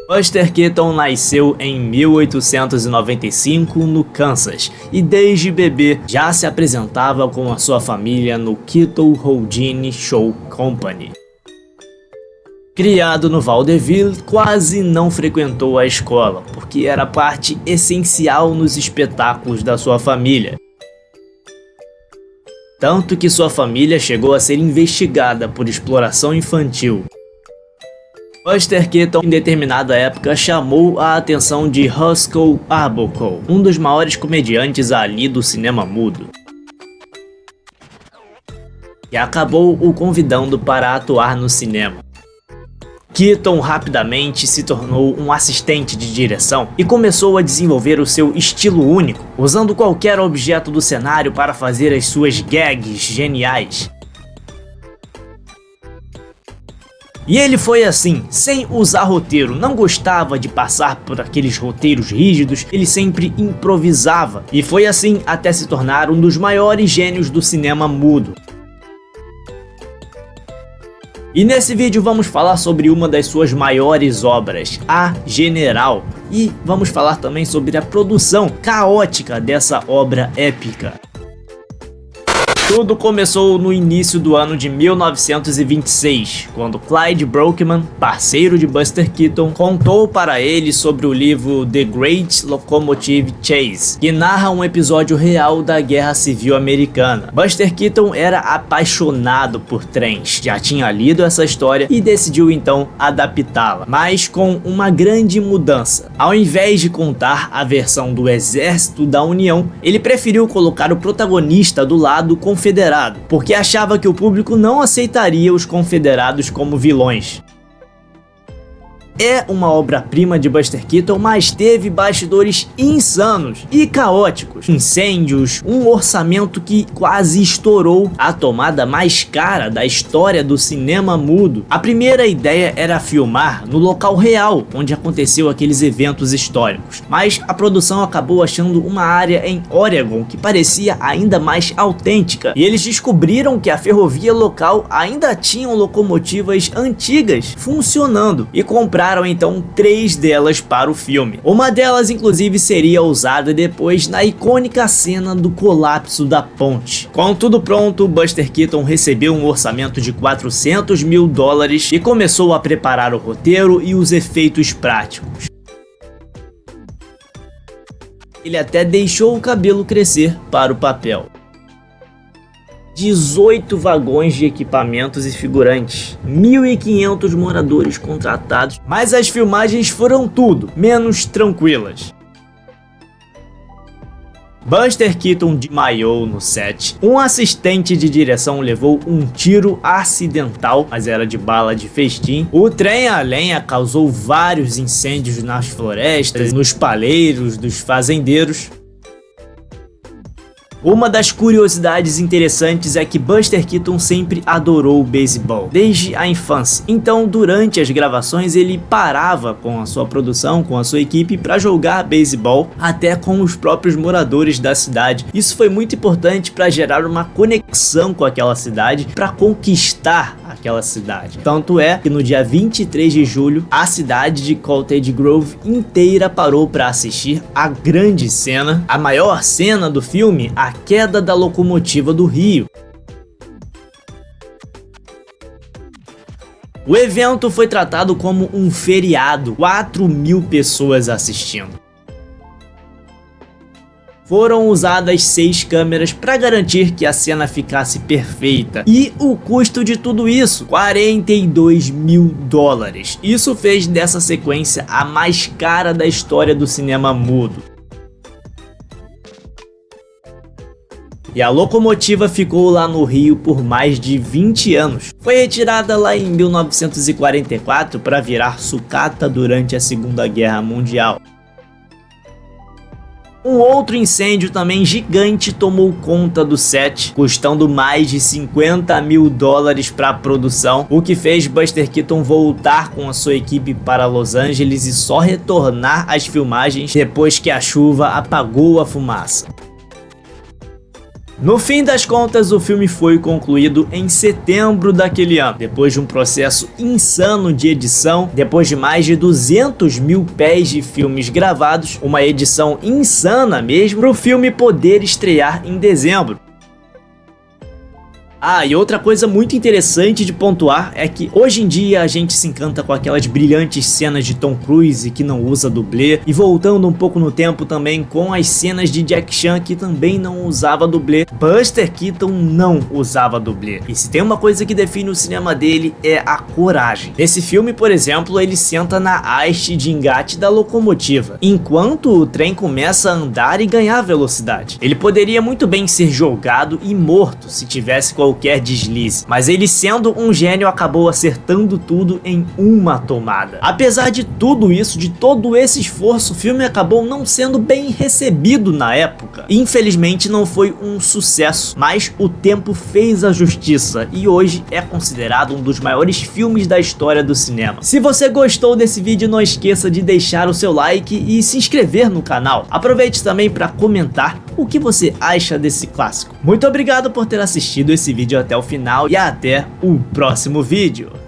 Buster Keaton nasceu em 1895 no Kansas e desde bebê já se apresentava com a sua família no Keaton Houdini Show Company. Criado no Vaudeville, quase não frequentou a escola, porque era parte essencial nos espetáculos da sua família. Tanto que sua família chegou a ser investigada por exploração infantil. Buster Keaton, em determinada época, chamou a atenção de Roscoe Arbuckle, um dos maiores comediantes ali do cinema mudo, e acabou o convidando para atuar no cinema. Keaton rapidamente se tornou um assistente de direção e começou a desenvolver o seu estilo único, usando qualquer objeto do cenário para fazer as suas gags geniais. E ele foi assim, sem usar roteiro, não gostava de passar por aqueles roteiros rígidos, ele sempre improvisava, e foi assim até se tornar um dos maiores gênios do cinema mudo. E nesse vídeo vamos falar sobre uma das suas maiores obras, A General, e vamos falar também sobre a produção caótica dessa obra épica. Tudo começou no início do ano de 1926, quando Clyde Brockman, parceiro de Buster Keaton, contou para ele sobre o livro The Great Locomotive Chase, que narra um episódio real da Guerra Civil Americana. Buster Keaton era apaixonado por trens, já tinha lido essa história e decidiu então adaptá-la, mas com uma grande mudança. Ao invés de contar a versão do Exército da União, ele preferiu colocar o protagonista do lado confederado, porque achava que o público não aceitaria os confederados como vilões. É uma obra-prima de Buster Keaton, mas teve bastidores insanos e caóticos, incêndios, um orçamento que quase estourou, a tomada mais cara da história do cinema mudo. A primeira ideia era filmar no local real, onde aconteceu aqueles eventos históricos, mas a produção acabou achando uma área em Oregon que parecia ainda mais autêntica, e eles descobriram que a ferrovia local ainda tinha locomotivas antigas funcionando, e compraram então 3 delas para o filme. Uma delas inclusive seria usada depois na icônica cena do colapso da ponte. Com tudo pronto, Buster Keaton recebeu um orçamento de $400 mil e começou a preparar o roteiro e os efeitos práticos. Ele até deixou o cabelo crescer para o papel. 18 vagões de equipamentos e figurantes, 1.500 moradores contratados, mas as filmagens foram tudo menos tranquilas. Buster Keaton desmaiou no set, um assistente de direção levou um tiro acidental, mas era de bala de festim, o trem a lenha causou vários incêndios nas florestas, nos paleiros dos fazendeiros. Uma das curiosidades interessantes é que Buster Keaton sempre adorou o beisebol, desde a infância. Então, durante as gravações, ele parava com a sua produção, com a sua equipe, para jogar beisebol, até com os próprios moradores da cidade. Isso foi muito importante para gerar uma conexão com aquela cidade, para conquistar aquela cidade. Tanto é que no dia 23 de julho, a cidade de Cottage Grove inteira parou para assistir a grande cena, a maior cena do filme, a queda da locomotiva do Rio. O evento foi tratado como um feriado, 4.000 pessoas assistindo. Foram usadas 6 câmeras para garantir que a cena ficasse perfeita. E o custo de tudo isso? $42 mil. Isso fez dessa sequência a mais cara da história do cinema mudo. E a locomotiva ficou lá no Rio por mais de 20 anos. Foi retirada lá em 1944 para virar sucata durante a Segunda Guerra Mundial. Um outro incêndio também gigante tomou conta do set, custando mais de $50 mil para a produção, o que fez Buster Keaton voltar com a sua equipe para Los Angeles e só retornar às filmagens depois que a chuva apagou a fumaça. No fim das contas, o filme foi concluído em setembro daquele ano, depois de um processo insano de edição, depois de mais de 200 mil pés de filmes gravados, uma edição insana mesmo, para o filme poder estrear em dezembro. Ah, e outra coisa muito interessante de pontuar é que hoje em dia a gente se encanta com aquelas brilhantes cenas de Tom Cruise que não usa dublê, e voltando um pouco no tempo também com as cenas de Jack Chan que também não usava dublê. Buster Keaton não usava dublê, e se tem uma coisa que define o cinema dele é a coragem. Nesse filme, por exemplo, ele senta na haste de engate da locomotiva, enquanto o trem começa a andar e ganhar velocidade. Ele poderia muito bem ser jogado e morto se tivesse qualquer deslize, mas ele, sendo um gênio, acabou acertando tudo em uma tomada. Apesar de tudo isso, de todo esse esforço, o filme acabou não sendo bem recebido na época. Infelizmente não foi um sucesso, mas o tempo fez a justiça e hoje é considerado um dos maiores filmes da história do cinema. Se você gostou desse vídeo, não esqueça de deixar o seu like e se inscrever no canal. Aproveite também para comentar o que você acha desse clássico. Muito obrigado por ter assistido esse vídeo até o final e até o próximo vídeo.